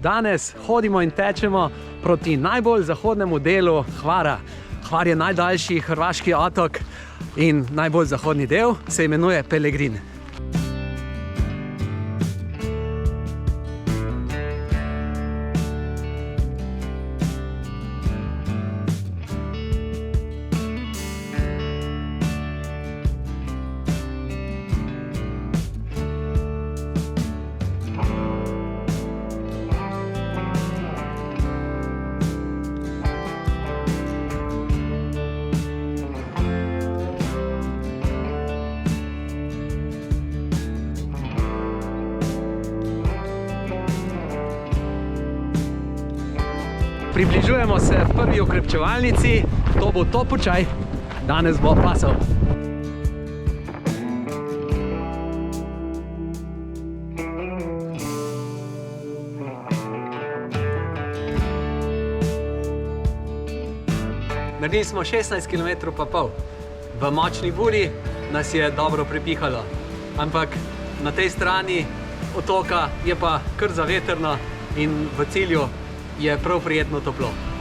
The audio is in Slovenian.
Danes hodimo in tečemo proti najbolj zahodnemu delu Hvara. Hvar je najdaljši hrvaški otok in najbolj zahodni del se imenuje Pelegrin. Približujemo se prvi okrepčevalnici, to bo Topučaj, danes bo pasal. Naredili smo 16 km pa pol. V močni buri nas je dobro pripihalo, ampak na tej strani otoka je pa kar zavetrno in v cilju je prav prijetno toplo.